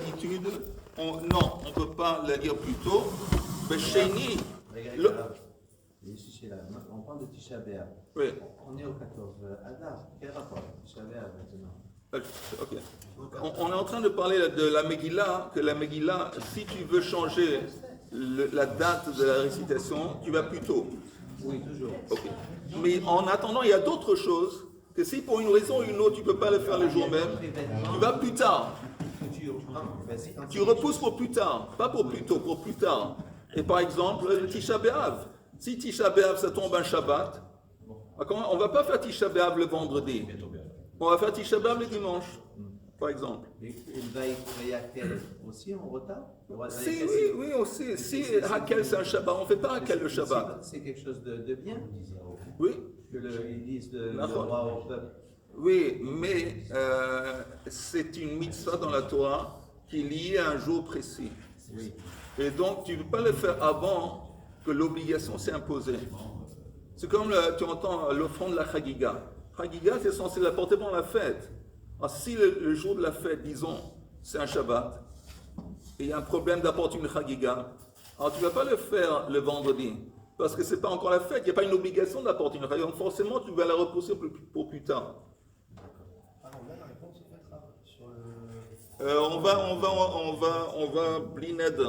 d'habitude, non, on ne peut pas la lire plus tôt. Béchéni. On parle de Tisha B'Av. Oui. On est au 14 Adar. Quel rapport Tisha B'Av maintenant? Ok. On est en train de parler de la Megillah, que la Megillah, si tu veux changer la date de la récitation, tu vas plus tôt. Oui, toujours. Ok. Mais en attendant, il y a d'autres choses que si pour une raison ou une autre, tu ne peux pas le faire le jour même, tu vas plus tard. Tu repousses pour plus tard, pas pour plus tôt, pour plus tard. Et par exemple, le Tisha B'Av. Si Tisha B'Av, ça tombe un Shabbat, on ne va pas faire Tisha B'Av le vendredi. On va faire Tisha B'Av le dimanche, par exemple. Et Vayakel aussi en retard? Oui, aussi. Si Hakel c'est un Shabbat, on ne fait pas Hakel le Shabbat. C'est quelque chose de bien. Oui. Ils disent le roi au peuple. Oui, mais c'est une mitzvah dans la Torah qui est liée à un jour précis. Oui. Et donc, tu ne peux pas le faire avant que l'obligation s'est imposée. C'est comme, tu entends l'offrande de la Chagiga. Chagiga, c'est censé l'apporter pendant la fête. Alors, si le jour de la fête, disons, c'est un Shabbat, et il y a un problème d'apporter une Chagiga, alors tu ne vas pas le faire le vendredi, parce que ce n'est pas encore la fête, il n'y a pas une obligation d'apporter une Chagiga. Donc forcément, tu vas la repousser pour plus tard. On va blined,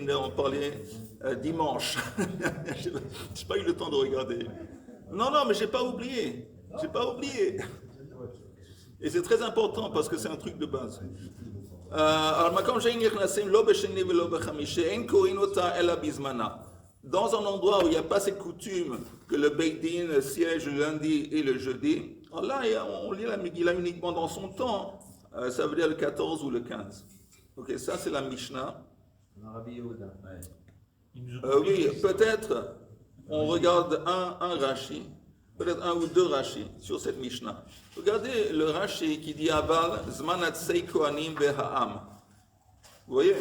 on parlait dimanche. Je n'ai pas eu le temps de regarder. Non, mais j'ai pas oublié. Et c'est très important parce que c'est un truc de base. Dans un endroit où il n'y a pas cette coutume que le Beit Din siège le lundi et le jeudi, alors là, on lit la Megillah uniquement dans son temps. Ça veut dire le 14 ou le 15. Ok, ça c'est la Mishnah. Oui, peut-être on regarde un Rashi, peut-être un ou deux Rashi sur cette Mishnah. Regardez le Rashi qui dit Aval Zman Atzei Kohanim Beha'am. Vous voyez?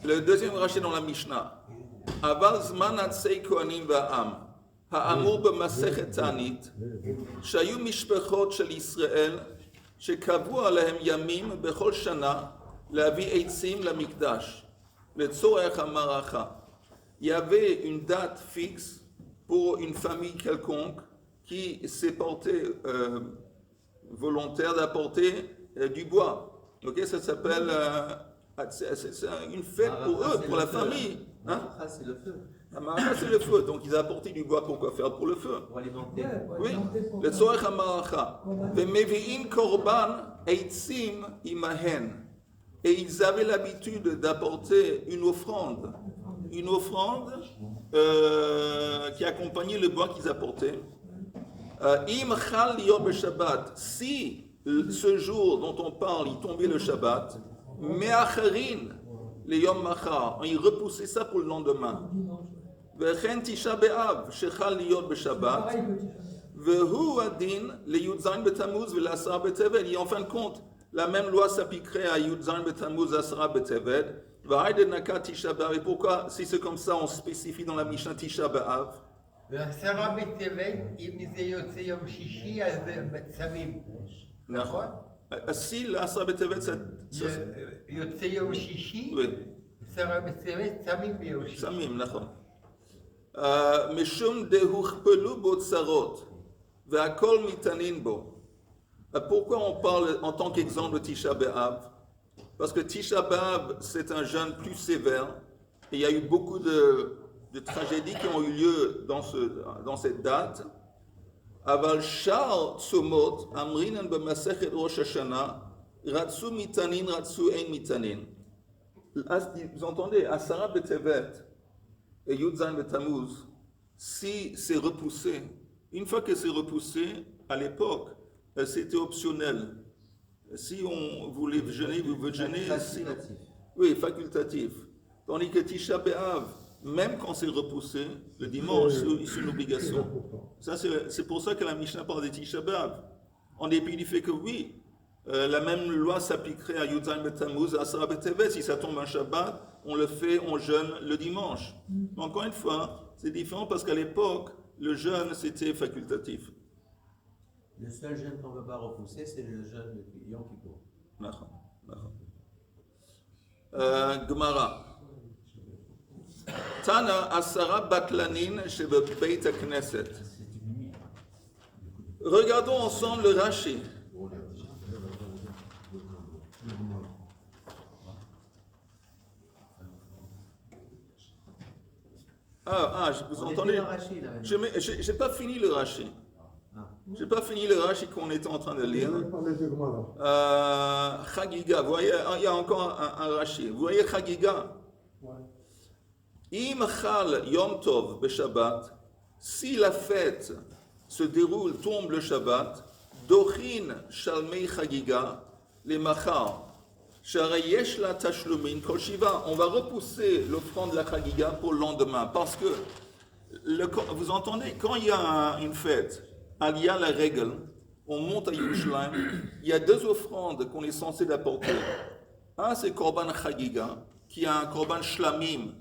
Le deuxième Rashi dans la Mishnah. Aval Zman Atzei Kohanim Beha'am. האמור במסכת תענית, שהיו משפחות של ישראל שקבעו עליהם ימים בכל שנה להביא עצים למקדש, לצורך המערכה. Il y avait une date fixe pour une famille quelconque qui s'est portée volontaire d'apporter du bois. Ok, ça s'appelle c'est une fête pour eux, pour la famille. Hein? C'est le feu. La maracha, c'est le feu. Donc, ils ont apporté du bois pour quoi faire? Pour le feu. Pour alimenter. Oui. Le tzorech ha-maracha. Ve'mevi'in korban eitzim imahen. Et ils avaient l'habitude d'apporter une offrande. Une offrande qui accompagnait le bois qu'ils apportaient. Im chal lior b'shabbat. Si ce jour dont on parle, il tombait le Shabbat, me'acharin le yom machar. Il repoussait ça pour le lendemain. וכן תשעה באב שחל להיות בשבת והוא הדין לי"ז בתמוז ולעשרה בטבת. Et en fin de compte, la même loi s'appliquerait à י"ז בתמוז ועשרה בטבת. והיידה נקה תשעה באב. Et pourquoi, si c'est comme ça, on spécifie dans la Mishnah תשעה באב? ועשרה בטבת, אם זה יוצא יום שישי, אז צמים. נכון. si לעשרה בטבת זה... יוצא יום שישי, עשרה בטבת, צמים ביום שישי. צמים, נכון. משום דהוכפלו בו צרות והכל מתענין בו. Pourquoi on parle en tant qu'exemple de Tisha B'Av? Parce que Tisha B'Av, c'est un jeûne plus sévère et il y a eu beaucoup de tragédies qui ont eu lieu dans cette date. Aval shar tsumot amrinan b'masechet Rosh Hashanah ratsu mitanin ratsu ein mitanin. Vous entendez? Asara b'tevet et Yud-Zayin B'Tammuz, si c'est repoussé, une fois que c'est repoussé, à l'époque, c'était optionnel. Si on voulait jeûner, vous voulez jeûner. Facultatif. Oui, facultatif. Tandis que Tisha B'Av, même quand c'est repoussé, le dimanche, c'est une obligation. Ça, c'est pour ça que la Mishnah parle de Tisha B'Av. En dépit du fait que oui, la même loi s'appliquerait à Yud-Zayin B'Tammuz, à Asara B'Tevet. Si ça tombe un Shabbat, on le fait, on jeûne le dimanche. Mais encore une fois, c'est différent parce qu'à l'époque, le jeûne, c'était facultatif. Le seul jeûne qu'on ne peut pas repousser, c'est le jeûne de Yom Kippour. נכון. גמרא. תנא 10 בטלנין שבבית הכנסת. Regardons ensemble le Rashi. Vous entendez? Je n'ai pas fini le Rashi. Je n'ai pas fini le Rashi qu'on était en train de lire. Chagiga, vous voyez, il y a encore un Rashi. Vous voyez Chagiga? Im chal Yom Tov beShabbat, si la fête se déroule, tombe le Shabbat, dochin shalmei Chagiga, les machar, sharay yesh la tashlumin kol shiva, on va repousser l'offrande de la Chagiga pour le lendemain, parce que, vous entendez, quand il y a une fête, il y a la règle, on monte à Yerushalayim, il y a 2 offrandes qu'on est censé apporter. Un, c'est Korban Chagiga, qui est un Korban Shlamim,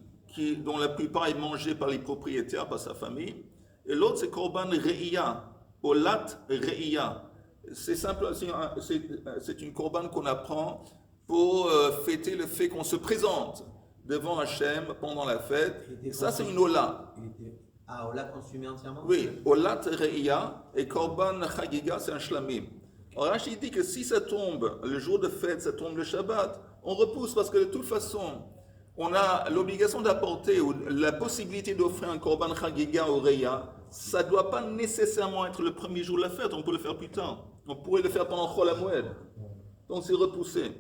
dont la plupart est mangé par les propriétaires, par sa famille. Et l'autre, c'est Korban Re'iyah, Olat Re'iyah. C'est simple, c'est une Korban qu'on apprend pour fêter le fait qu'on se présente devant Hachem pendant la fête. Et ça, c'est une Ola. Ola consumé entièrement? Oui, Olat Re'iyah et Korban Chagiga, c'est un Shlamim. Alors Rashi dit que si ça tombe, le jour de fête, ça tombe le Shabbat, on repousse parce que de toute façon, on a l'obligation d'apporter ou la possibilité d'offrir un Korban Chagiga au Re'iyah. Ça ne doit pas nécessairement être le premier jour de la fête, on peut le faire plus tard. On pourrait le faire pendant Chol HaMoed. Donc c'est repoussé.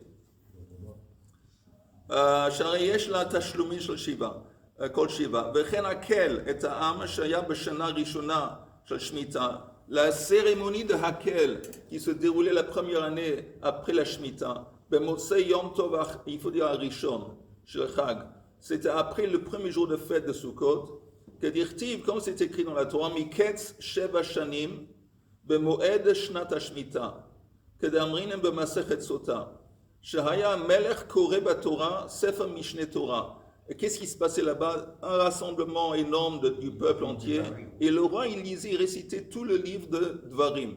Sharay yesh la tashlumin shel shiva. כל שיבה, וכן הקל את העם שהיה בשנה הראשונה של שמיטה, la cérémonie de Hakel qui se déroulait la première année après la Shemitah, במוצאי יום טוב, il faut dire Rishon, של Chag, c'était après le premier jour de fête de Sukkot, כדכתיב, comme c'est écrit dans la Torah, מקץ 7 שנים, במועד שנת השמיטה, כדאמרינם במסכת סוטה, שהיה מלך קורא בתורה, ספר משנה תורה. Et qu'est-ce qui se passait là-bas? Un rassemblement énorme du peuple entier. Et le roi, il lisait, il récitait tout le livre de Dvarim.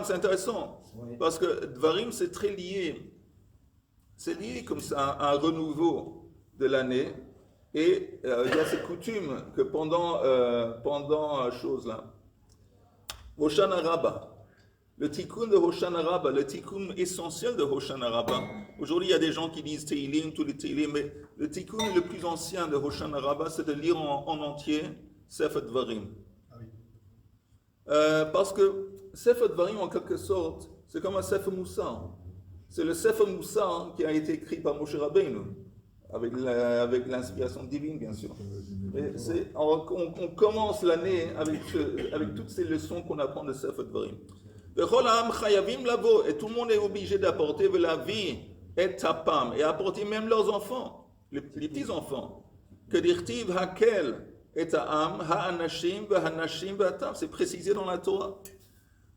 C'est intéressant, parce que Dvarim, c'est très lié. C'est lié comme ça à un renouveau de l'année. Et il y a cette coutume que pendant chose là, Hoshana Rabbah, le tikkun de Hoshana Rabbah, le tikkun essentiel de Hoshana Rabbah. Aujourd'hui, il y a des gens qui disent Teilim, tous les Teilim, mais le tikkun le plus ancien de Hoshana Rabbah, c'est de lire en entier Sefer Dvarim. Parce que Sefer Dvarim, en quelque sorte, c'est comme un Sefer Moussa. C'est le Sefer Moussa qui a été écrit par Moshe Rabbeinu, avec l'inspiration divine, bien sûr. Mais on commence l'année avec toutes ces leçons qu'on apprend de Sefer Dvarim. Et tout le monde est obligé d'apporter la vie et tapam, et apporter même leurs enfants, les petits-enfants. Que dirtiv hakel et ta'am, ha'anashim, ha'anashim, ha'tam, c'est précisé dans la Torah.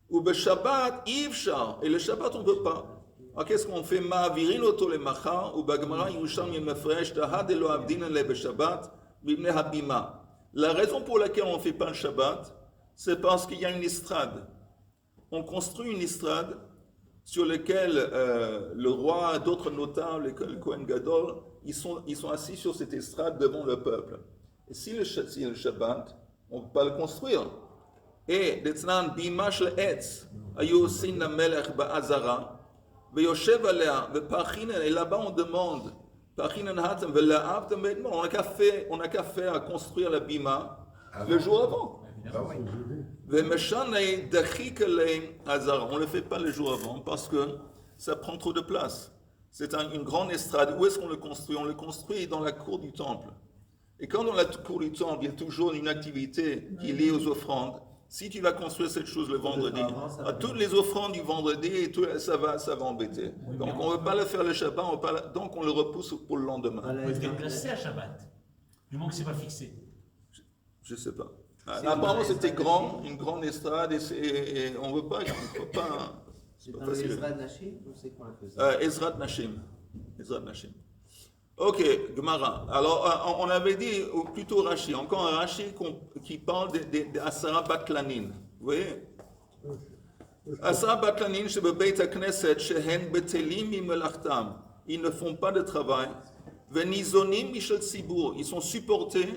Ou be Shabbat, ivshar, et le Shabbat on ne peut pas. Alors qu'est-ce qu'on fait? Ma'avirin oto le machar, ou bagmara yusham yemefresh, tahad elo avdin le be Shabbat, bibne habima. La raison pour laquelle on ne fait pas le Shabbat, c'est parce qu'il y a une estrade. On construit une estrade sur laquelle le roi, d'autres notables, le Kohen Gadol, ils sont assis sur cette estrade devant le peuple. Et si le Shabbat, on ne peut pas le construire. Et d'Etznan, Bimash le-Etz, Ayosin la Melech Ba'azara, Ve'yoshev alea, Ve'pachinen, et là-bas on demande, Pachinen hatem, Ve'la'avtem, on n'a qu'à faire à construire la Bima le jour avant. On ne le fait pas le jour avant parce que ça prend trop de place. C'est une grande estrade. Où est-ce qu'on le construit? On le construit dans la cour du temple. Et quand dans la cour du temple, il y a toujours une activité qui est liée aux offrandes. Si tu vas construire cette chose le vendredi, toutes les offrandes du vendredi, ça va embêter. Donc on ne veut pas le faire le Shabbat, donc on le repousse pour le lendemain. On peut être placé à Shabbat, du moment que ce n'est pas fixé. Je ne sais pas. Apparemment, c'était une grande estrade et on ne veut pas. C'est dans le Ezrat Nashim ou c'est quoi un peu ça? Ezrat Nashim. Ok, Gemara. Alors, on avait dit, ou plutôt Rashi, encore un Rashi qui parle d'Asara Baklanin. Vous voyez? Asra batlanin shebebeit hakneset shehen betelim mimelachtam. Ils ne font pas de travail. Venizonim mishel tzibur. Ils sont supportés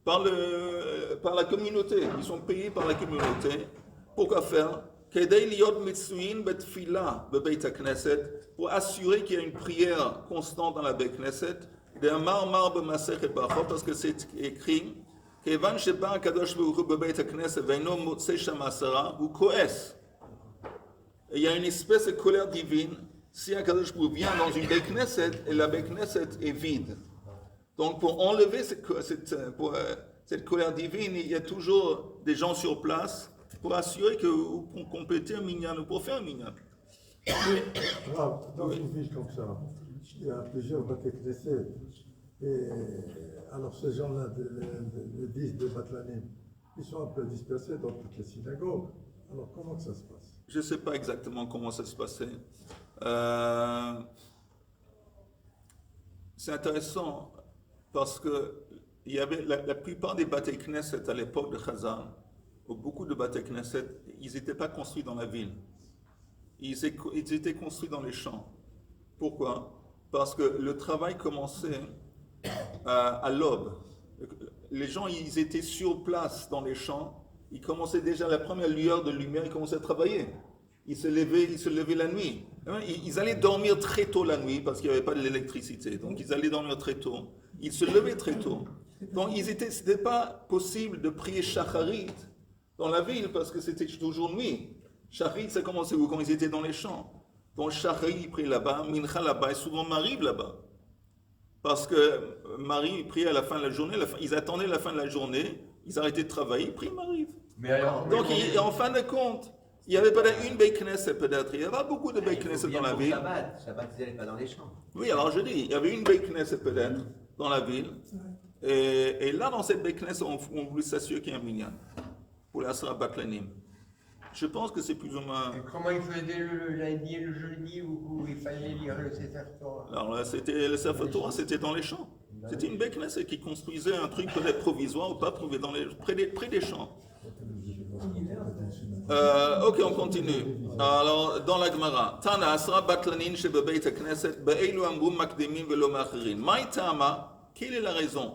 par la communauté. Ils sont payés par la communauté. Pourquoi faire? Kedei liot mitsuin betfila bebeit hakneset. Pour assurer qu'il y a une prière constante dans la Beit Knesset. De Mar b'Masechet Brachot, parce que c'est écrit. Kevan sheba kadosh baruch hu bebeit hakneset veino motzei sham asara hu koes. Il y a une espèce de colère divine si un Kadosh Baruch Hu vient dans une Beit Knesset et la Beit Knesset est vide. Donc pour enlever cette colère divine, il y a toujours des gens sur place pour assurer que vous complétez un minyan ou pour faire un minyan. Dans une ville comme ça, il y a plusieurs Beit Knesset. Et alors ces gens-là, les 10 de Batlanim, ils sont un peu dispersés dans toutes les synagogues. Alors comment ça se passe? Je ne sais pas exactement comment ça se passait. C'est intéressant parce que il y avait la plupart des Beit Knesset à l'époque de Chazan, ou beaucoup de Beit Knesset, ils n'étaient pas construits dans la ville. Ils étaient construits dans les champs. Pourquoi? Parce que le travail commençait à l'aube. Les gens, ils étaient sur place dans les champs. Ils commençaient déjà la première lueur de lumière, ils commençaient à travailler. Ils se levaient la nuit. Ils allaient dormir très tôt la nuit parce qu'il n'y avait pas de l'électricité. Donc ils allaient dormir très tôt. Ils se levaient très tôt. Donc ce n'était pas possible de prier Shacharit dans la ville parce que c'était toujours nuit. Shacharit, ça commençait quand ils étaient dans les champs. Donc Shacharit, ils priaient là-bas, Mincha là-bas, et souvent Mariv là-bas. Parce que Marie priait à la fin de la journée, ils attendaient la fin de la journée, ils arrêtaient de travailler, ils priaient Mariv. Donc, en fin de compte, il n'y avait pas une Beit Knesset peut-être, il y avait beaucoup de Beit Knesset dans la ville. Shabbat, ils n'allaient pas dans les champs. Oui, alors je dis, il y avait une Beit Knesset peut-être dans la ville. Et là, dans cette Beit Knesset, on voulait s'assurer qu'il y a un minyan pour la Asra Batlanim. Je pense que c'est plus ou moins. Et comment ils faisaient le lundi et le jeudi où il fallait lire le Sefer Torah? Alors là, le Sefer Torah, c'était dans les champs. C'était une Beit Knesset qui construisait un truc peut-être provisoire ou pas, près des champs. Ok, on continue. Alors, dans la Gemara, Tana Asra Batlanin Shebebeit Knesset Be'elu Amrum Makdimim Velo Machirin. Maïtama, quelle est la raison?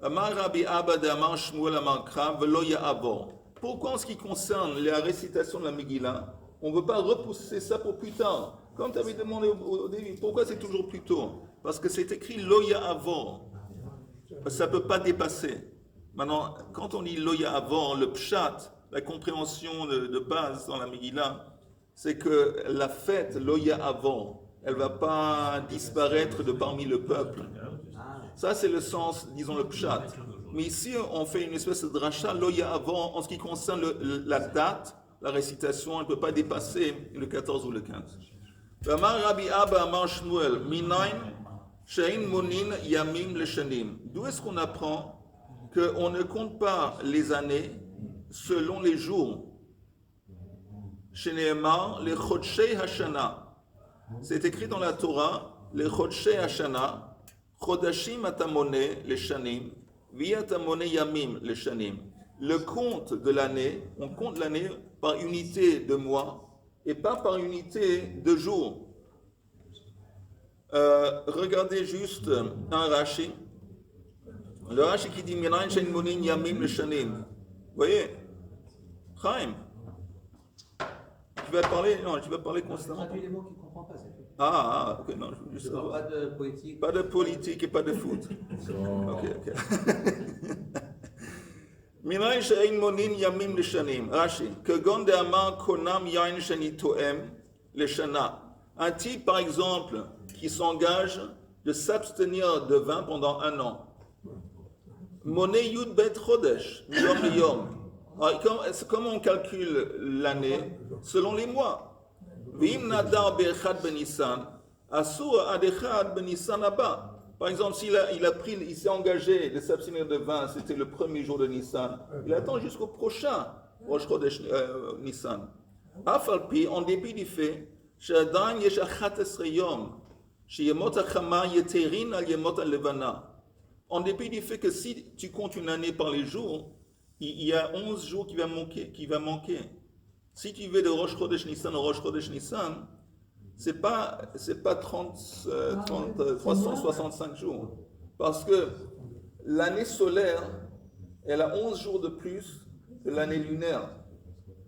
Amar Rabbi Abba de Amar Shmuel Amar Kra Velo Ya'avor. Pourquoi en ce qui concerne la récitation de la Megillah, on ne veut pas repousser ça pour plus tard? Comme tu avais demandé au début, pourquoi c'est toujours plus tôt? Parce que c'est écrit Lo Ya'avor. Ça ne peut pas dépasser. Maintenant, quand on dit Lo Ya'avor, le pshat, la compréhension de base dans la Megillah, c'est que la fête Lo Ya'avor, elle ne va pas disparaître de parmi le peuple. Ça, c'est le sens, disons, le pshat. Mais ici, on fait une espèce de dracha, Lo Ya'avor, en ce qui concerne la date, la récitation, elle ne peut pas dépasser le 14 ou le 15. Amar Rabbi Abba Amar Shmuel, Minayn, Shein Monin Yamim Leshanim. D'où est-ce qu'on apprend qu'on ne compte pas les années selon les jours? Sheneemar, les Chodshei Hashana. C'est écrit dans la Torah, les Chodshei Hashana, Chodashim Atamone Leshanim, Viatamone Yamim Leshanim. Le compte de l'année, on compte l'année par unité de mois et pas par unité de jours. Regardez juste un Rashi. Le Rashi qui dit Minayn Shein Monin Yamim Leshanim. Vous voyez, Chaim, tu vas parler constamment. Traduis les mots qu'il ne comprend pas, c'est tout. Ok, non, je veux juste Pas de politique. Pas de politique et pas de foot. Ok. Minayn she'ein monin yamim leshanim. Rashi. Kegon de amar konam yain sheni toem leshana. Un type, par exemple, qui s'engage de s'abstenir de vin pendant 1 an. Moné yud bet chodesh, yom yom. Comment on calcule l'année? Selon les mois. V'im nadar be'echad ben Nissan, asur ad echad ben Nissan abba. Par exemple, il s'est engagé de s'abstenir de vin, c'était le premier jour de Nissan. Il attend jusqu'au prochain Rosh Chodesh Nissan. Afalpi, en dépit du fait, she'adain yesh achat esrei yom, sheyemot hachama yeterin al yemot al-levana. En dépit du fait que si tu comptes une année par les jours, il y a 11 jours qui va manquer. Si tu veux de Rosh Chodesh Nissan au Rosh Chodesh Nissan, c'est pas 365 jours. Parce que l'année solaire, elle a 11 jours de plus que l'année lunaire.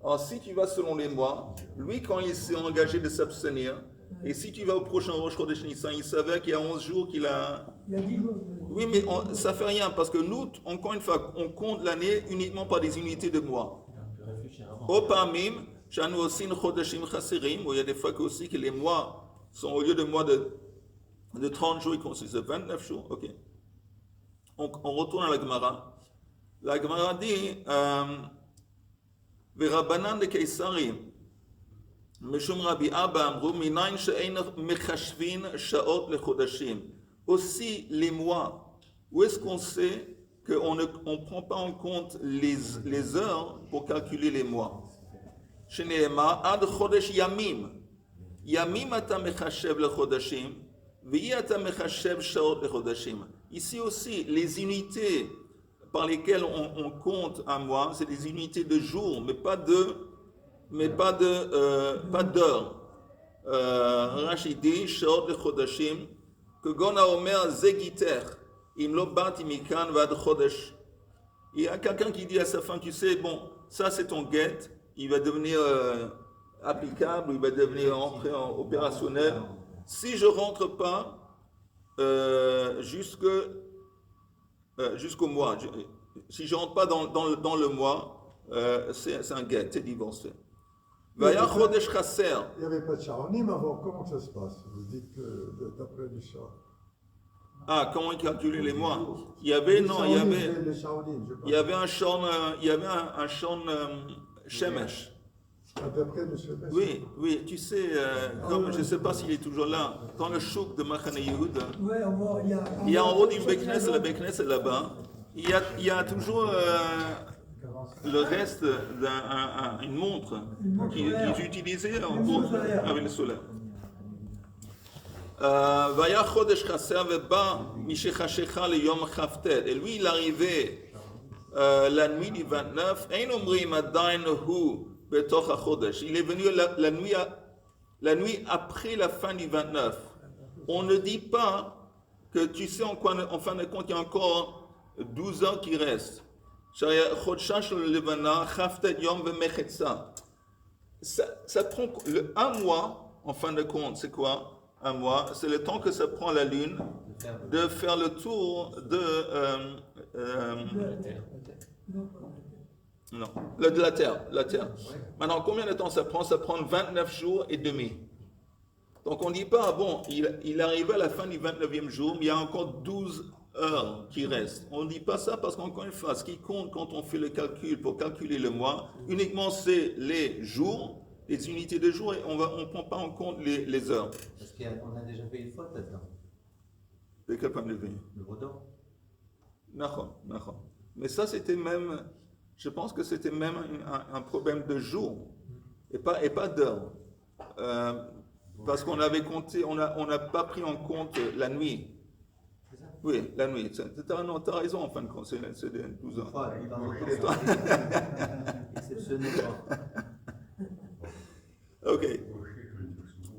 Alors si tu vas selon les mois, lui quand il s'est engagé de s'abstenir, et si tu vas au prochain Rosh Chodesh Nissan, il savait qu'il y a 11 jours qu'il a... Il a 10 jours. Oui, mais ça fait rien, parce que nous, encore une fois, on compte l'année uniquement par des unités de mois. On peut réfléchir avant. Au Pamim, j'en ai aussi une Chodeshim Chassirim, où il y a des fois aussi que les mois sont, au lieu de mois de 30 jours, ils consistent de 29 jours. Ok. On retourne à la Gemara. La Gemara dit, Verabanan de Kaisarim, Meshum Rabbi Abba Amru, Minayin she'ein mechashvin sha'ot lechodashim. Aussi les mois, où est-ce qu'on sait qu'on ne prend pas en compte les heures pour calculer les mois? Sheneema ad chodesh yamim. Yamim ata mechashev lechodashim, ve'i ata mechashev sha'ot lechodashim. Ici aussi, les unités par lesquelles on compte un mois, c'est des unités de jours, mais pas d'heures. Rashi dit sha'ot lechodashim. Que Gona Omer Zegiter, Imlo Bati Mikan Vad Chodesh. Il y a quelqu'un qui dit à sa femme, tu sais, bon, ça c'est ton get, il va devenir applicable, il va devenir opérationnel. Si je rentre pas jusqu'au mois, si je rentre pas dans le mois, c'est un get, c'est divorcé. Il n'y avait pas de Sharonim avant, comment ça se passe? Vous dites que d'après les Sharonim. Ah, comment ils calculaient les mois? Il y avait un Shon Shemesh. D'après le Shemesh. Oui, tu sais, comme je ne sais pas s'il est toujours là, dans le chouk de Machane Yehoud, Ouais, il y a en haut d'une Beknes, la Beknes est là-bas, il y a toujours le reste d'une montre qu'ils utilisaient avec le solaire. Et lui, il arrivait la nuit du 29. Il est venu la nuit après la fin du 29. On ne dit pas que tu sais en fin de compte, il y a encore 12 heures qui restent. Ça prend un mois, en fin de compte, c'est quoi? Un mois, c'est le temps que ça prend à la Lune de faire le tour de la Terre. Maintenant, combien de temps ça prend? Ça prend 29 jours et demi. Donc on ne dit pas, bon, il arrive à la fin du 29e jour, mais il y a encore 12 heures qui restent. On ne dit pas ça parce qu'encore une fois, ce qui compte quand on fait le calcul pour calculer le mois, uniquement c'est les jours, les unités de jours, et on ne prend pas en compte les heures. Parce qu'on a déjà fait une faute là-dedans. De quel point de vue? Le Vaudan. D'accord. Mais ça, c'était même, je pense que c'était même un problème de jour, et pas d'heure. Parce qu'on avait compté, on n'a pas pris en compte la nuit. Oui, la nuit. Tu as raison en fin de compte, c'est 12 ans. Exceptionnellement. Ok.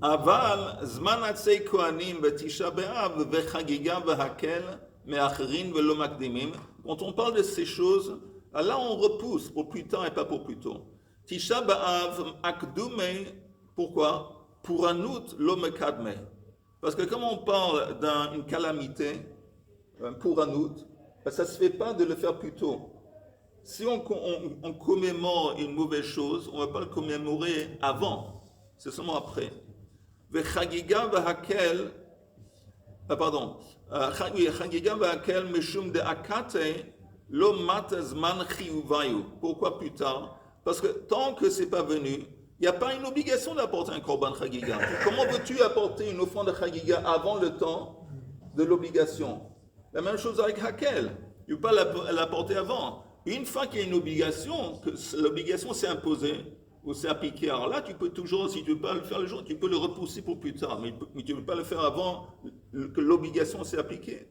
Aval, zman atzei kohanim betisha be'av vechagiga vehakel me'acherin velo makdimim. Quand on parle de ces choses, là on repousse pour plus tard et pas pour plus tôt. Tisha be'av akdume, pourquoi? Pour anout lo mekadme. Parce que comme on parle d'une calamité, pour anout, ça ne se fait pas de le faire plus tôt. Si on commémore une mauvaise chose, on ne va pas le commémorer avant, c'est seulement après. Vechagiga vehakel, chagiga vehakel mishum de akate lo mat zman chiyuvayu. Pourquoi plus tard? Parce que tant que c'est pas venu, il n'y a pas une obligation d'apporter un korban chagiga. Comment veux-tu apporter une offrande de chagiga avant le temps de l'obligation? La même chose avec hakel. Tu ne peux pas l'apporter avant. Une fois qu'il y a une obligation, que l'obligation s'est imposée ou s'est appliquée, alors là, tu peux toujours, si tu ne peux pas le faire le jour, tu peux le repousser pour plus tard, mais tu ne peux pas le faire avant que l'obligation s'est appliquée.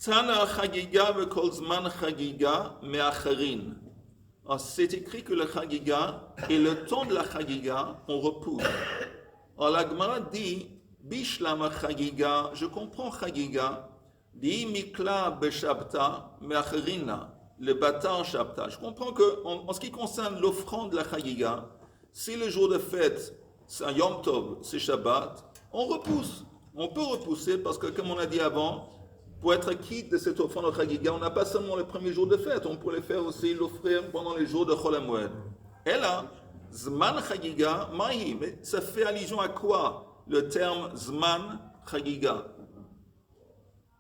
Tana chagiga vekol zman chagiga me'acharin. Alors, c'est écrit que le Chagiga et le temps de la Chagiga, on repousse. Alors la Gemara dit, Bishlama Chagiga, je comprends Chagiga, dit Mikla Beshabta Meacherina, le Batar Shabta. Je comprends que, en ce qui concerne l'offrande de la Chagiga, si le jour de fête, c'est un Yom Tov, c'est Shabbat, on repousse. On peut repousser parce que, comme on a dit avant, pour être quitte de cette offrande de Chagiga, on n'a pas seulement le premier jour de fête, on pourrait faire aussi l'offrir pendant les jours de Chol HaMoed. Et là, Zman Chagiga, Mahi, mais ça fait allusion à quoi le terme Zman Chagiga?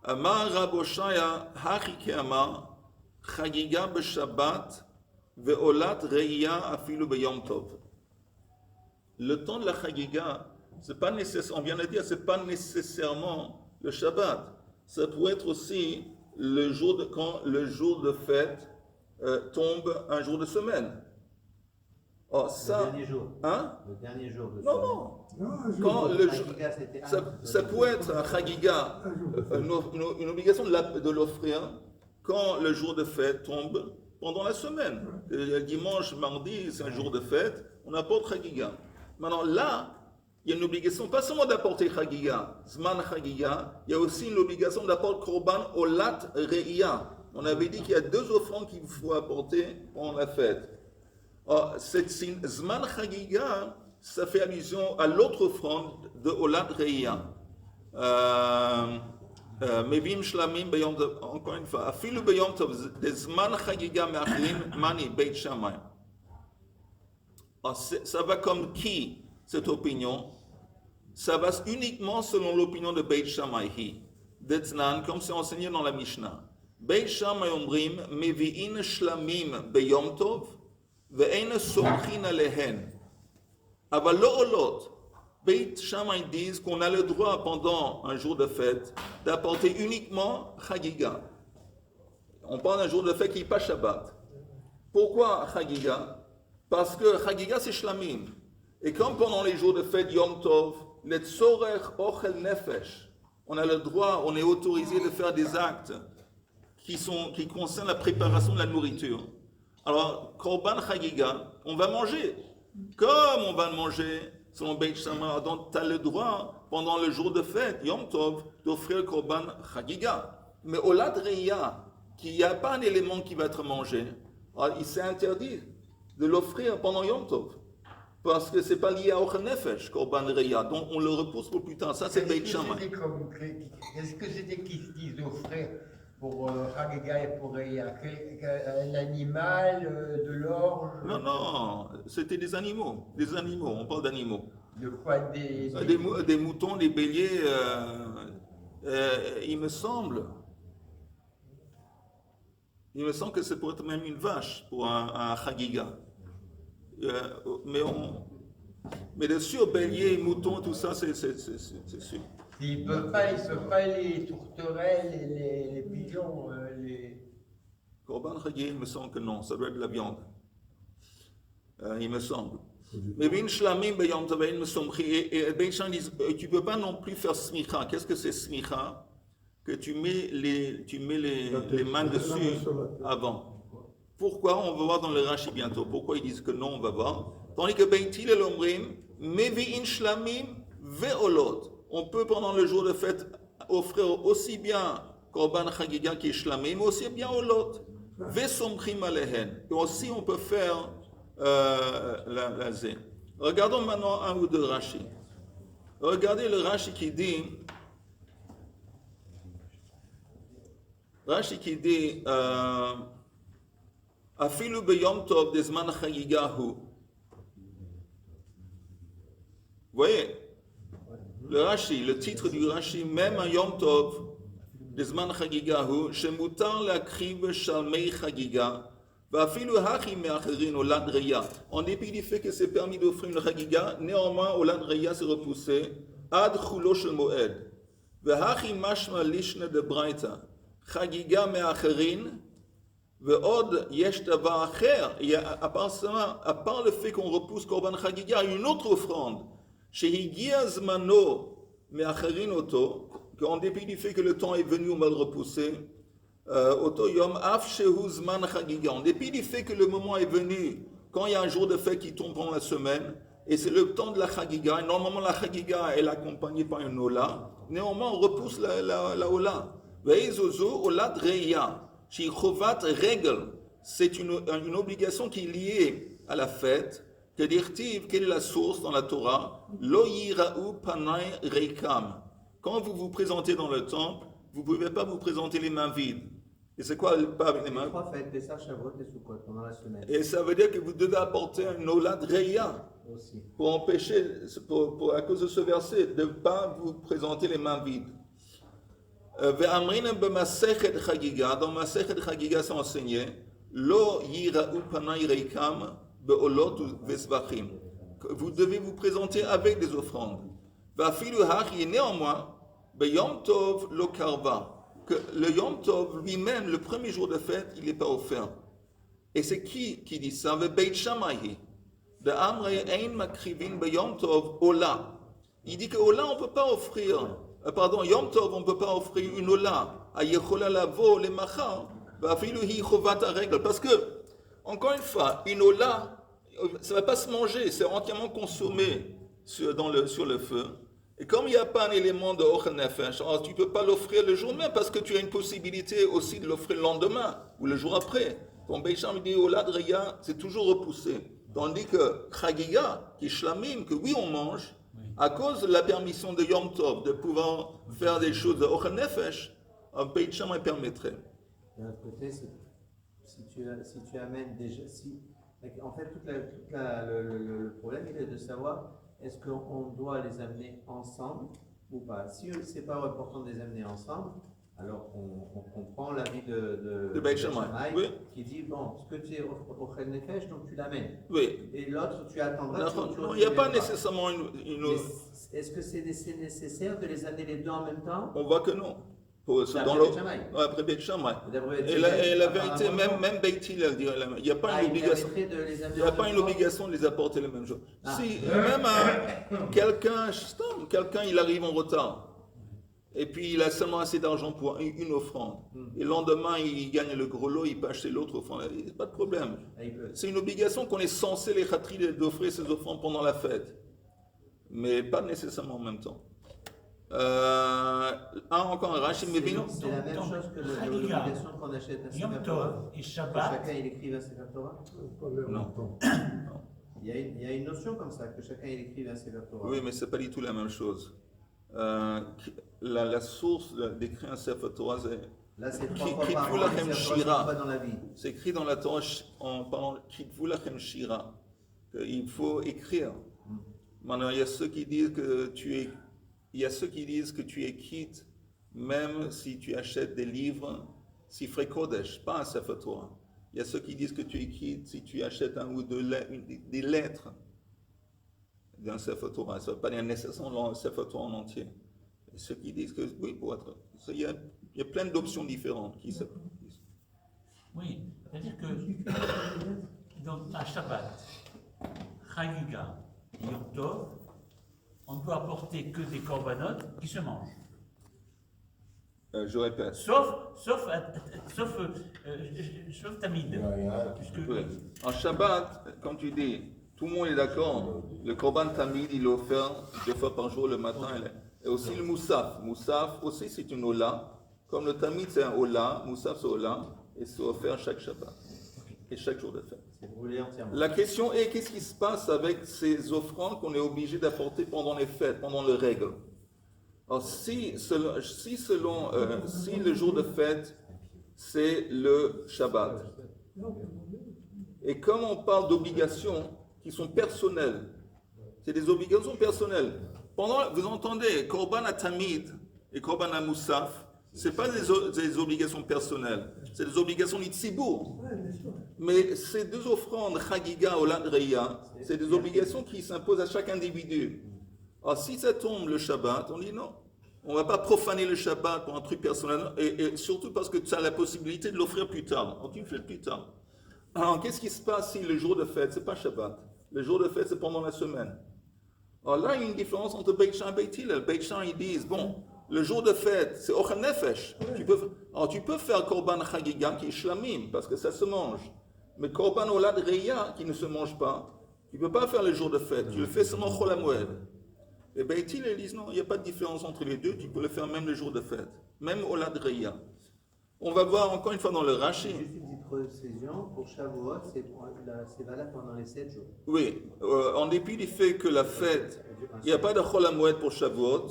Amar Raboshaya Hachike Amar Chagiga B'Shabbat Ve'olat Reya Afilu B'Yom Tov. Le temps de la Chagiga, c'est pas nécessaire, on vient de dire, c'est pas nécessairement le Shabbat. Ça pourrait être aussi le jour de, quand le jour de fête tombe un jour de semaine. Oh, ça, le dernier jour. Hein? Le dernier jour de Non, semaine. non. Non, un jour. Quand le, Chagiga, c'était ça peut être un Chagiga, une obligation de l'offrir quand le jour de fête tombe pendant la semaine. Le dimanche, mardi, c'est un jour de fête, on apporte Chagiga. Maintenant, là, il y a une obligation, pas seulement d'apporter Chagiga, Zman Chagiga, il y a aussi une obligation d'apporter Korban Olat Re'ia. On avait dit qu'il y a 2 offrandes qu'il faut apporter pendant la fête. Cette Zman Chagiga, ça fait allusion à l'autre offrande de Olat Re'ia. Mevim Shlamim Beyom Tov, encore une fois, Afilu Beyom Tov, des Zman Chagiga Me'achrim Mani Beit Shammai. Ça va comme qui? Cette opinion, ça va uniquement selon l'opinion de Beit Shammai. D'Etznan, comme c'est enseigné dans la Mishnah. Beit Shammai omrim, mevi'in shlamim beyom tov, ve'en somchin alehen. Aval lo olot. Beit Shammai disent qu'on a le droit pendant un jour de fête d'apporter uniquement Chagiga. On parle d'un jour de fête qui n'est pas Shabbat. Pourquoi Chagiga? Parce que Chagiga c'est shlamim. Et comme pendant les jours de fête Yom Tov, le tzorech ochel nefesh, on a le droit, on est autorisé de faire des actes qui concernent la préparation de la nourriture. Alors, Korban Chagiga, on va manger. Comme on va manger, selon Beit Shammai, donc tu as le droit, pendant le jour de fête, Yom Tov, d'offrir le Korban Chagiga. Mais au Olat Re'ia, qu'il n'y a pas un élément qui va être mangé, alors il s'est interdit de l'offrir pendant Yom Tov. Parce que ce n'est pas lié à Ochel Nefesh, Korban Re'ia, donc on le repousse pour plus tard. Ça, c'est Beit Shammai. Est-ce que c'était qu'ils offraient pour Chagiga et pour Re'ia? Un animal, de l'orge? Non, non, c'était des animaux, on parle d'animaux. De quoi? Des moutons, des béliers, il me semble que c'est pour être même une vache, pour un Chagiga. Mais bien sûr, bélier, mouton, tout ça, c'est sûr. Ils ne peuvent pas les tourterelles, les pigeons, les... Korban Chagiga, il me semble que non, ça doit être de la viande. Il me semble. Mais bin shlamim beyom tov me somchi, et Ben Chan dit, tu ne peux pas non plus faire smicha. Qu'est-ce que c'est smicha? Que tu mets les mains dessus avant. Pourquoi? On va voir dans le Rashi bientôt. Pourquoi ils disent que non, on va voir. Tandis que Beit Hillel omrim, mevi'in shlamim ve'olot. On peut pendant le jour de fête offrir aussi bien Korban Chagiga qui est shlamim, mais aussi bien olot. Ve'somchim alehen. Et aussi on peut faire la zé. Regardons maintenant un ou deux Rashi. Regardez le Rashi qui dit... Afilu beyom tov desman chagigahu. Vous voyez, le Rashi, le titre du Rashi, même un Yom Tov, desman chagigahu, shemutar lakriv shalmei chagiga, vafilu hachi me'acherin olad reya. En dépit du fait que c'est permis d'offrir une chagiga, néanmoins olad reya s'est repoussé, ad chulo shel moed. Vahachi mashma lishne de braita, chagiga me'acherin, Ve'od yesh davar acher. À part le fait qu'on repousse Korban Chagiga, il y a une autre offrande. Shehigia zmano me'acherin oto, qu'en dépit du fait que le temps est venu, on va le repousser. Oto Yom Af Shehu Zman Chagiga. En dépit du fait que le moment est venu, quand il y a un jour de fête qui tombe pendant la semaine, et c'est le temps de la Chagiga, et normalement la Chagiga est accompagnée par une Ola, néanmoins on repousse la Ola. Veizozo Olat Reya, Shi Chovat Regel, c'est une obligation qui est liée à la fête. Que dire-t-il, quelle est la source dans la Torah? Lo yira'u panay reikam. Quand vous vous présentez dans le temple, vous ne pouvez pas vous présenter les mains vides. Et c'est quoi pas avec les mains? 3 fêtes, Pessah, Shavuot et Sukkot pendant la semaine. Et ça veut dire que vous devez apporter un olad reya Aussi. pour empêcher, à cause de ce verset, de ne pas vous présenter les mains vides. Ve'amrina b'masechet chagiga, dans Masechet Chagiga c'est enseigné, lo yira'u panay reikam be'olot ve'svachim. Vous devez vous présenter avec des offrandes. Va'afilu hachi, néanmoins, be'yom tov lo karva. Que le Yom Tov lui-même, le premier jour de fête, il n'est pas offert. Et c'est qui dit ça? Le Beit Shammai. De Amre Ein Makrivin be Yom Tov Ola. Il dit que Ola, on ne peut pas offrir. Yom Tov, on ne peut pas offrir une Ola. Ayechola lavo le machar. Vafiluhi chovat règle. Parce que, encore une fois, une Ola, ça ne va pas se manger, c'est entièrement consommé sur le feu. Et comme il n'y a pas un élément de Ochel Nefesh, tu ne peux pas l'offrir le jour même parce que tu as une possibilité aussi de l'offrir le lendemain ou le jour après. Ton Beisham dit Olad Reya, c'est toujours repoussé. Tandis que Chagiga, qui est Shlamim, que oui on mange, à cause de la permission de Yom Tov de pouvoir faire des choses de Ochel Nefesh, un Beisham permettrait. D'un autre côté, si tu amènes déjà. En fait, le problème il est de savoir. Est-ce qu'on doit les amener ensemble ou pas? Si ce n'est pas important de les amener ensemble, alors on prend l'avis de Beit Shammai, oui. Qui dit, bon, ce que tu es au Chel Nefesh, donc tu l'amènes. Oui. Et l'autre, tu attendras. Non, il n'y a pas nécessairement une... Est-ce que c'est nécessaire de les amener les deux en même temps? On voit que non. Après Beit Shammai. Et la vérité, même Beit Hillel dirait la même. Il n'y a pas une obligation. Il n'y a pas une obligation de les apporter le même jour. Si même quelqu'un il arrive en retard et puis il a seulement assez d'argent pour une offrande. Et le lendemain il gagne le gros lot, il peut acheter l'autre offrande. Il n'y a pas de problème. C'est une obligation qu'on est censé les khatri d'offrir ces offrandes pendant la fête, mais pas nécessairement en même temps. Encore un Rachid Mevino. C'est la même chose que l'obligation qu'on achète un Sefer Torah. Et Shabbat. Chacun il écrive un Sefer Torah. Non. Il y a une notion comme ça, que chacun il écrive un Sefer Torah. Oui, mais c'est pas du tout la même chose. La source d'écrire un Sefer Torah, là, c'est 3 fois par an, le Sefer Torah, pas dans la vie. c'est écrit dans la Torah en parlant Kitvu lachem shira. Il faut écrire. Maintenant, il y a ceux qui disent que tu es quitte même si tu achètes des livres Sifrei Kodesh, pas un Sefer Torah. Il y a ceux qui disent que tu es quitte si tu achètes un ou deux des lettres d'un Sefer Torah. Ça ne veut pas dire nécessairement un Sefer Torah en entier. Et ceux qui disent que oui, pour être... Il y a plein d'options différentes qui se... Oui, c'est-à-dire que dans un Shabbat, Chagiga et Yom Tov, on ne doit apporter que des korbanot qui se mangent. Je répète. Sauf Tamid. Oui. En Shabbat, comme tu dis, tout le monde est d'accord, le Korban Tamid, il est offert 2 fois par jour, le matin et aussi le Moussaf. Moussaf aussi c'est une Ola, comme le Tamid c'est un Ola, Moussaf c'est Ola, et c'est offert chaque Shabbat et chaque jour de fête. C'est brûlé entièrement. La question est, qu'est-ce qui se passe avec ces offrandes qu'on est obligé d'apporter pendant les fêtes, pendant les règles? Alors, si le jour de fête, c'est le Shabbat, et comme on parle d'obligations qui sont personnelles, c'est des obligations personnelles. Vous entendez, Korban Tamid et Korban Moussaf, ce n'est pas des obligations personnelles, c'est des obligations d'Itzibour. Mais ces 2 offrandes, Chagiga ou Ladreya, c'est des obligations qui s'imposent à chaque individu. Alors si ça tombe le Shabbat, on dit non. On ne va pas profaner le Shabbat pour un truc personnel, et surtout parce que tu as la possibilité de l'offrir plus tard. Donc tu le fais plus tard. Alors qu'est-ce qui se passe si le jour de fête, ce n'est pas Shabbat? Le jour de fête, c'est pendant la semaine. Alors là, il y a une différence entre Beit Shammai et Beit Hillel. Beit Shammai, ils disent, bon, Le jour de fête, c'est Ochel Nefesh. Alors tu peux faire Korban Chagiga qui est Shlamim, parce que ça se mange. Mais Korban Olad Reya qui ne se mange pas, tu ne peux pas faire le jour de fête. Tu le fais seulement Chol HaMoed. Et Beit Hillel, ils disent non, il n'y a pas de différence entre les deux, tu peux le faire même le jour de fête. Même Olad Reya. On va voir encore une fois dans le Rashi. Juste une petite précision, pour Shavuot, c'est valable pendant les 7 jours. Oui, en dépit du fait que la fête, il n'y a pas de Chol HaMoed pour Shavuot,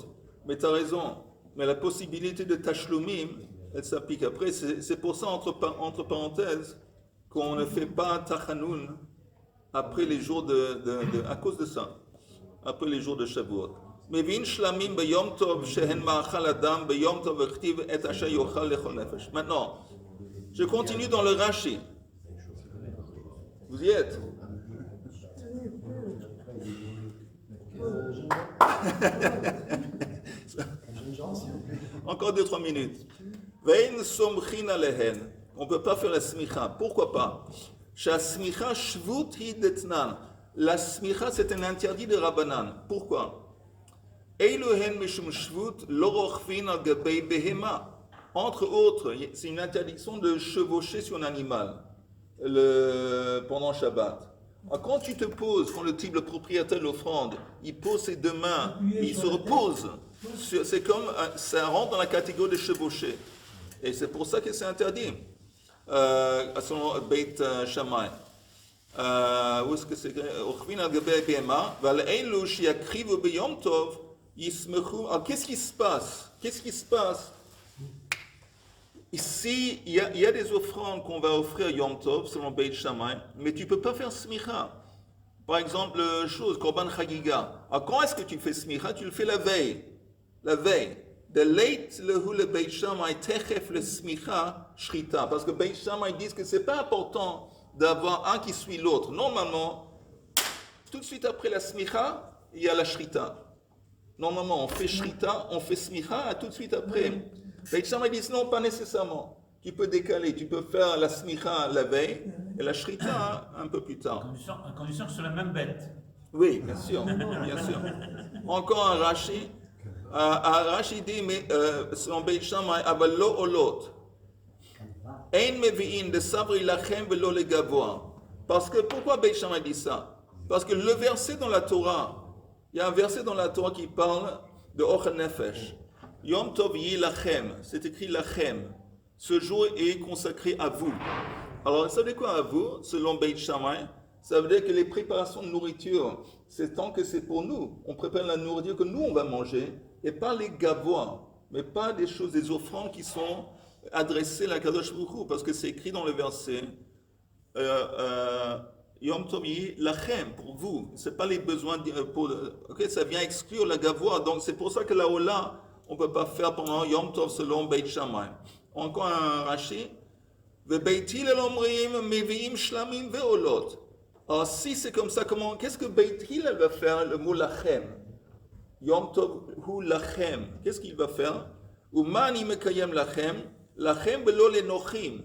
mais tu as raison. Mais la possibilité de Tashlumim, elle s'applique après. C'est pour ça, entre parenthèses, qu'on ne fait pas Tachanoun après les jours à cause de ça, après les jours de Shavuot. Mais vin shlamim b'yom tov shehen ma'achal adam b'yom tov v'chtiv et asher yochal lechol nefesh. Maintenant, je continue dans le Rashi. Vous y êtes? Encore 2-3 minutes. Vein somchin alehen. On ne peut pas faire la smicha. Pourquoi pas? Sha smicha shvut hi detnan. La smicha, c'est un interdit de Rabbanan. Pourquoi? Eiluhen mishum shvut lo rochvin al gabei behema. Entre autres, c'est une interdiction de chevaucher sur un animal pendant Shabbat. Alors, quand tu te poses, quand le propriétaire de l'offrande, il pose ses deux mains, il se repose, c'est comme ça rentre dans la catégorie de chevaucher. Et c'est pour ça que c'est interdit. Selon Beit Shammai. Où est-ce que c'est? Alors, qu'est-ce qui se passe? Ici, il y a des offrandes qu'on va offrir Yom Tov, selon Beit Shammai, mais tu ne peux pas faire smicha. Par exemple, Korban Chagiga. Alors, quand est-ce que tu fais smicha? Tu le fais la veille. La veille. De late le Beit Shammai techef le smicha shrita. Parce que Beit Shammai disent que ce n'est pas important d'avoir un qui suit l'autre. Normalement, tout de suite après la smicha, il y a la shrita. Normalement, on fait shrita, on fait smicha tout de suite après. Beit Shammai disent non, pas nécessairement. Tu peux décaler, tu peux faire la smicha la veille et la shrita un peu plus tard. À condition que c'est la même bête. Oui, bien sûr, bien sûr. Encore un Rashi. Rashi dit, mais selon Beit Shammai, aval lo olot. Ein mevi'in de sabri lachem velo le gavoa. Parce que, pourquoi Beit Shammai dit ça? Parce que le verset dans la Torah, il y a un verset dans la Torah qui parle de Ochel Nefesh. Yom Tov Yi Lachem, c'est écrit Lachem. Ce jour est consacré à vous. Alors, ça veut dire quoi à vous, selon Beit Shammai? Ça veut dire que les préparations de nourriture, c'est tant que c'est pour nous. On prépare la nourriture que nous, on va manger, et pas les gavois, mais pas des choses, des offrandes qui sont adressées à la Kadosh Baruch Hu, parce que c'est écrit dans le verset Yom Tov Yi Lachem, pour vous. C'est pas les besoins, ça vient exclure la gavois. Donc, c'est pour ça que la Ola, on ne peut pas faire pendant Yom Tov selon Beit Shammai. Encore un Rashi. Beit Hillel omrim meviim shlamim ve'olot. Alors si c'est comme ça, qu'est-ce que Beit Hillel va faire, le mot lachem? Yom Tov hu lachem. Qu'est-ce qu'il va faire? Umani mekayem lachem, lachem velo le nochim.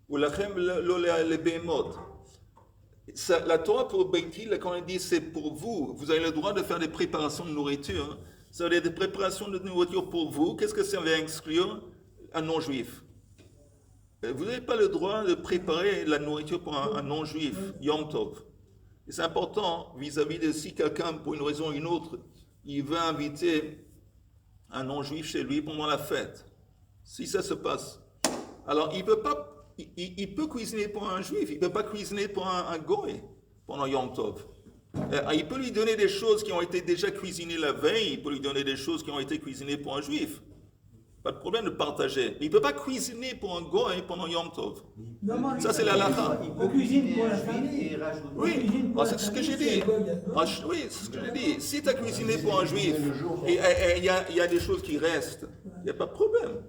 Ou lachem velo le behemot. La Torah pour Beit Hillel, quand il dit c'est pour vous, vous avez le droit de faire des préparations de nourriture. Ça veut dire des préparations de nourriture pour vous. Qu'est-ce que ça vient exclure? Un non-juif. Vous n'avez pas le droit de préparer la nourriture pour un non-juif, Yom Tov. Et c'est important vis-à-vis de si quelqu'un, pour une raison ou une autre, il veut inviter un non-juif chez lui pendant la fête. Si ça se passe. Alors, il peut cuisiner pour un juif, il ne peut pas cuisiner pour un goy pendant Yom Tov. Il peut lui donner des choses qui ont été déjà cuisinées la veille, il peut lui donner des choses qui ont été cuisinées pour un juif. Pas de problème de partager. Mais il ne peut pas cuisiner pour un goy pendant Yom Tov. Ça, c'est la lacha. On cuisine pour la famille. Oui, c'est ce que j'ai dit. Oui, c'est ce que j'ai dit. Si tu as cuisiné pour un juif et il y a des choses qui restent, il n'y a pas de problème.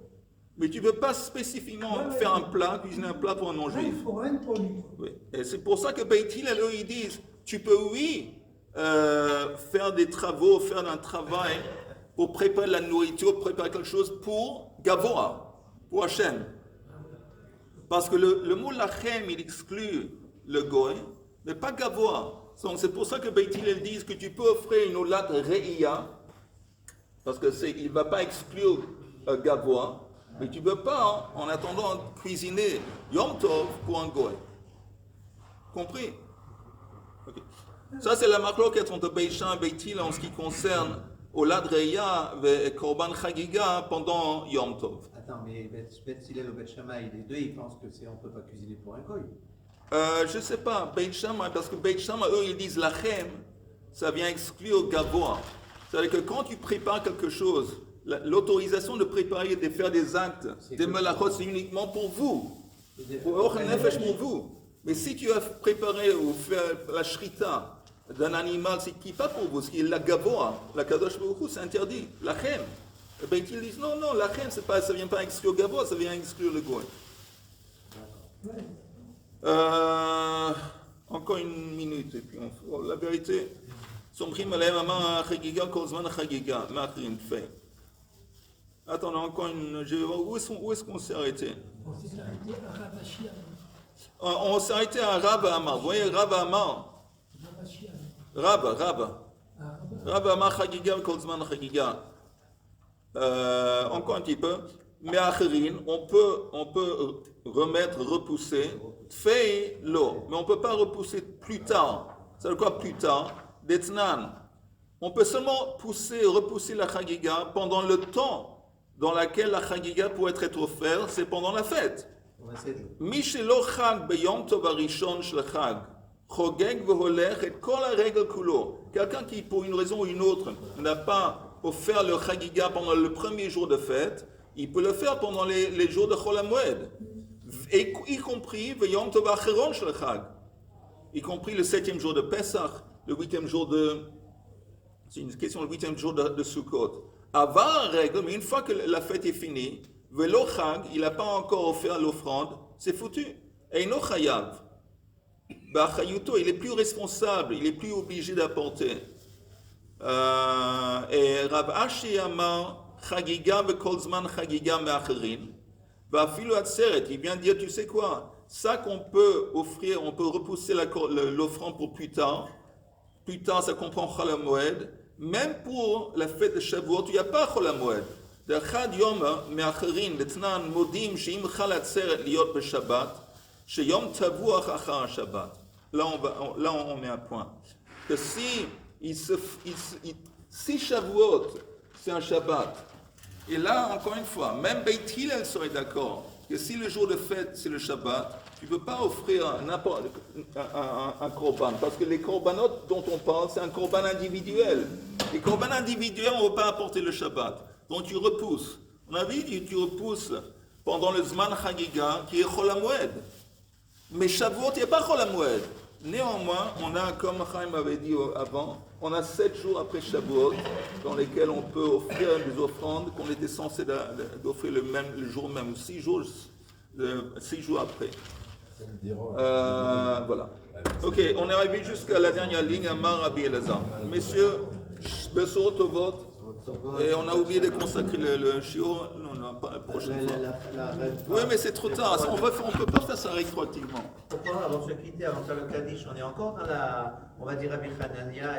Mais tu ne peux pas spécifiquement faire un plat, cuisiner un plat pour un non-juif. Oui. Et c'est pour ça que Beit Hillel, eux, ils disent, tu peux, oui, faire des travaux, faire un travail pour préparer la nourriture, préparer quelque chose pour Gavoa, pour Hachem. Parce que le mot Lachem, il exclut le Goy, mais pas Gavoa. Donc c'est pour ça que Beit Hillel dit que tu peux offrir une olate Re'ia, Parce qu'il ne va pas exclure Gavois, mais tu ne peux pas, en attendant, cuisiner Yom Tov pour un goy. Compris? Okay. Ça, c'est la marloquette entre Beit Shammai et Beit Hillel en ce qui concerne Olad Reya et Korban Chagiga pendant Yom Tov. Attends, mais Beit Hillel ou Beit Shammai, les deux, ils pensent que on ne peut pas cuisiner pour un goy. Je ne sais pas, Beit Shammai, parce que Beit Shammai, eux, ils disent Lachem, ça vient exclure Gavois. C'est-à-dire que quand tu prépares quelque chose, l'autorisation de préparer et de faire des actes, des melachot, c'est uniquement pour vous. Pour Ochel Nefesh, pour vous. Mais si tu as préparé ou fait la shrita d'un animal, c'est qui pas pour vous, ce qui est la Gavoa, la Kadosh Baruch Hu, c'est interdit. Lachem. Et bien ils disent non, Lachem, ça ne vient pas exclure Gavoa, ça vient exclure le goy. Encore une minute, et puis la vérité. Somchim aleim amar chagiga kol zman chagiga, machrin fait. Attends, encore une. Où est-ce qu'on s'est arrêté? On s'est arrêté à Rav Amar. Vous voyez, Rav Amar. Rav Amar chagiga kol zman chagiga. Encore un petit peu. Mais acherin, on peut repousser. Tfei lo. Mais on ne peut pas repousser plus tard. C'est quoi plus tard? D'Etnan. On peut seulement repousser la chagiga pendant le temps dans lequel la chagiga pourrait être offerte, c'est pendant la fête. Mishelo chag beyom tov harishon shel chag, chogeg veholech et kol haregel kulo. Quelqu'un qui, pour une raison ou une autre, n'a pas offert le chagiga pendant le premier jour de fête, il peut le faire pendant les jours de Chol HaMoed, y compris beyom tov acheron shel chag, y compris le 7e jour de Pesach, le 8e jour c'est une question, le 8e jour de Sukkot. Avant la règle, mais une fois que la fête est finie, Velo Chag, il n'a pas encore offert l'offrande, c'est foutu. Eino Chayav. Bachayuto, il est plus responsable, il est plus obligé d'apporter. Et Rav Ashi Amar, Chagiga vekol zman Chagiga me'acherin. Va'afilu atzeret, il vient dire, tu sais quoi, ça qu'on peut offrir, on peut repousser l'offrande pour plus tard. Plus tard, ça comprend Chol HaMoed. Même pour la fête de Shavuot, il n'y a pas Chol HaMoed. De Chad Yom me'acherin, l'Etnan modim she'im chal atzeret liot b'Shabbat, she'yom tavuach achar Shabbat. Là, on met un point. Que si Shavuot, c'est un Shabbat, et là, encore une fois, même Beit Hillel serait d'accord que si le jour de fête, c'est le Shabbat, tu ne peux pas offrir un korban, parce que les korbanot dont on parle, c'est un korban individuel. Les korban individuels, on ne va pas apporter le Shabbat. Donc tu repousses. On a vu que tu repousses pendant le Zman Chagiga, qui est Chol HaMoed. Mais Shavuot, il n'y a pas Chol HaMoed. Néanmoins, on a, comme Chaim avait dit avant, on a 7 jours après Shavuot, dans lesquels on peut offrir des offrandes qu'on était censé d'offrir le jour même, 6 jours après. Voilà. Ok, on est arrivé jusqu'à la dernière ligne, Amar Rabbi Elazar. Messieurs, Bessorot Tovot, et on a oublié de consacrer le shiur. Non, pas la prochaine fois. Oui, mais c'est trop tard. On ne peut pas faire ça rétroactivement. Pourquoi, avant de se quitter, avant de faire le Kaddish, on est encore dans on va dire Rabbi Hanania.